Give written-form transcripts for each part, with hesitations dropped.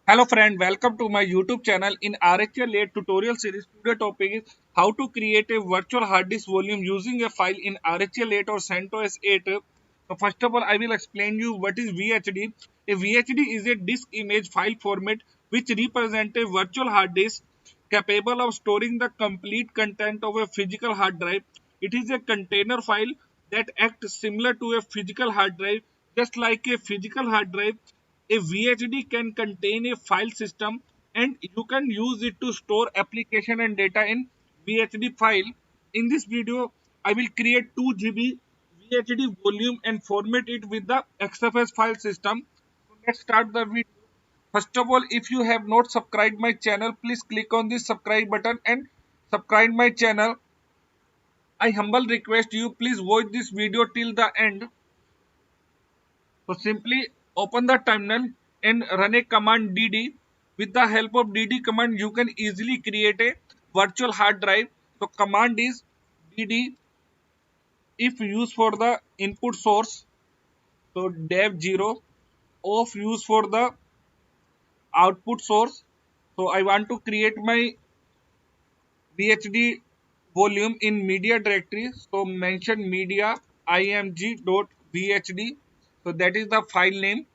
Hello friend, welcome to my YouTube channel. In RHL8 tutorial series, today topic is how to create a virtual hard disk volume using a file in RHL8 or CentOS 8. So first of all, I will explain you what is VHD. A VHD is a disk image file format which represents a virtual hard disk capable of storing the complete content of a physical hard drive. It is a container file that acts similar to a physical hard drive. Just like a physical hard drive, a VHD can contain a file system and you can use it to store application and data in VHD file. In this video, I will create 2 GB VHD volume and format it with the XFS file system. So let's start the video. First of all, if you have not subscribed my channel, please click on this subscribe button and subscribe my channel. I humble request you, please watch this video till the end. So simply open the terminal and run a command dd. With the help of dd command, you can easily create a virtual hard drive. So command is dd if used for the input source. So dev 0 of use for the output source. So I want to create my VHD volume in media directory. So mention media img.vhd. So that is the file name.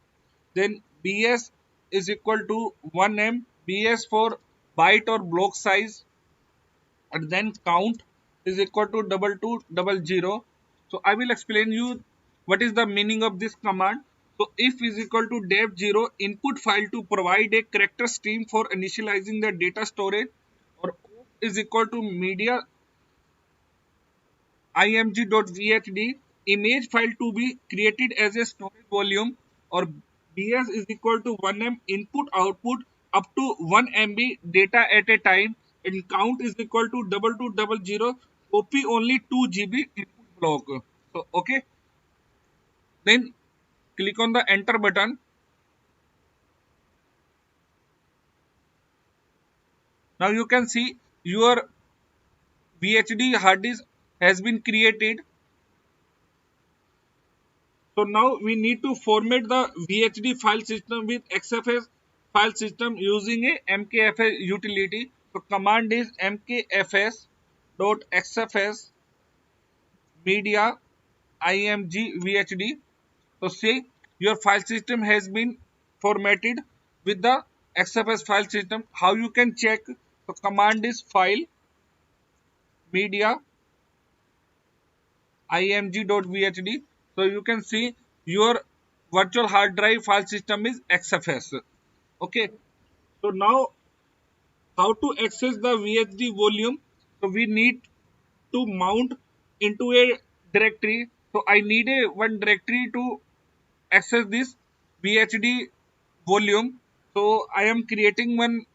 Then bs is equal to 1m, bs for byte or block size, and then count is equal to 2200. So I will explain you what is the meaning of this command. So if is equal to dev 0 input file to provide a character stream for initializing the data storage, or is equal to media img.vhd image file to be created as a storage volume, or bs is equal to 1m input output up to 1 MB data at a time, and count is equal to 2200, copy only 2 GB input block. So okay, then click on the enter button. Now you can see your VHD hard disk has been created. So now we need to format the VHD file system with XFS file system using a MKFS utility. So command is mkfs dot xfs media img VHD. So say your file system has been formatted with the XFS file system. How you can check? So command is file media img.vhd. So you can see your virtual hard drive file system is XFS. Okay. So now how to access the VHD volume? So we need to mount into a directory. So I need a one directory to access this VHD volume. So I am creating one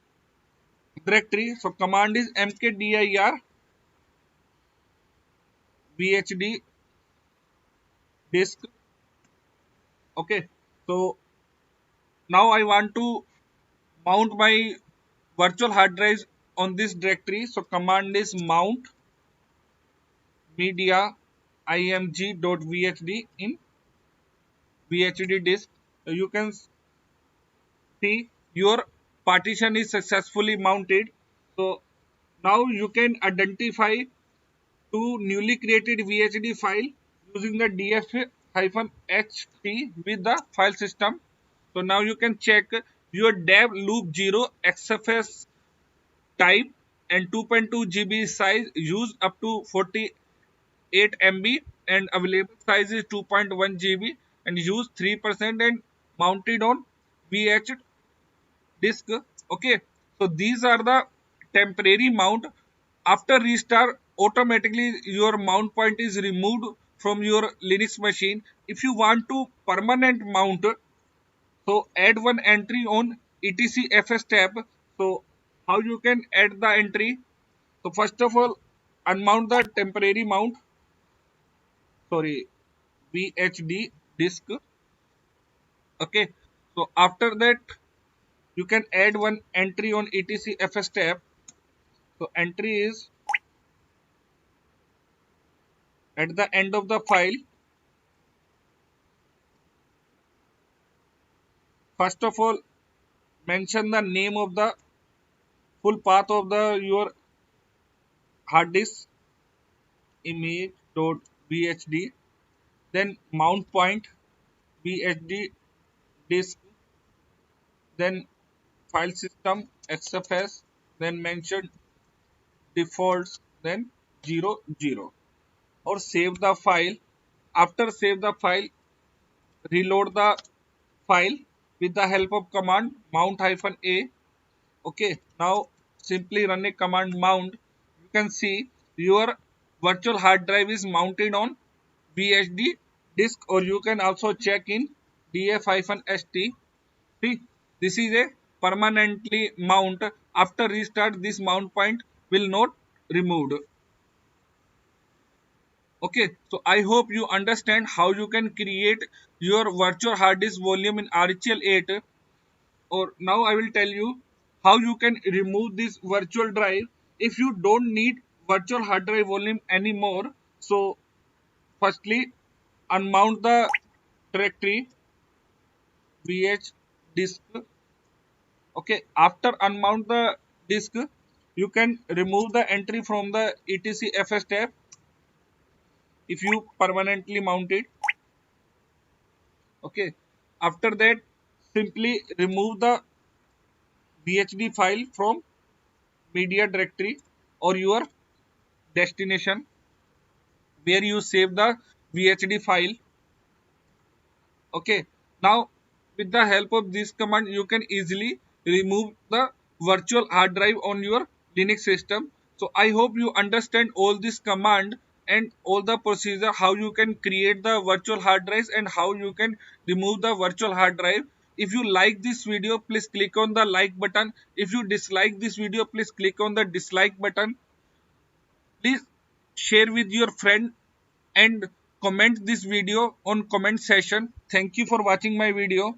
directory. So command is mkdir VHD disk. Okay. So now I want to mount my virtual hard drives on this directory. So command is mount media img.vhd in VHD disk. You can see your partition is successfully mounted. So now you can identify two newly created VHD file using the df-ht with the file system. So now you can check your dev loop 0 XFS type and 2.2 GB size used up to 48 MB and available size is 2.1 GB and used 3% and mounted on VH disk. Okay, so these are the temporary mount. After restart, automatically your mount point is removed from your Linux machine. If you want to permanent mount, so add one entry on etcfs tab. So how you can add the entry? So first of all, unmount the temporary mount, sorry, VHD disk. Okay, so after that you can add one entry on etcfs tab. So entry is at the end of the file. First of all, mention the name of the full path of the your hard disk, image.bhd, then mount point bhd disk, then file system xfs, then mention defaults, then 00, or save the file. After save the file, reload the file with the help of command mount hyphen a. Okay, now simply run a command mount. You can see your virtual hard drive is mounted on VHD disk, or you can also check in df-st. See, this is a permanently mount. After restart, this mount point will not removed. Okay, so I hope you understand how you can create your virtual hard disk volume in RHEL 8. Or now I will tell you how you can remove this virtual drive if you don't need virtual hard drive volume anymore. So firstly, unmount the directory vh disk. Okay, after unmount the disk, you can remove the entry from the etcfs tab if you permanently mount it. Okay, after that, simply remove the VHD file from media directory or your destination where you save the VHD file. Okay, now with the help of this command, you can easily remove the virtual hard drive on your Linux system. So I hope you understand all this command and all the procedure how you can create the virtual hard drives and how you can remove the virtual hard drive. If you like this video, please click on the like button. If you dislike this video, please click on the dislike button. Please share with your friend and comment this video on comment section. Thank you for watching my video.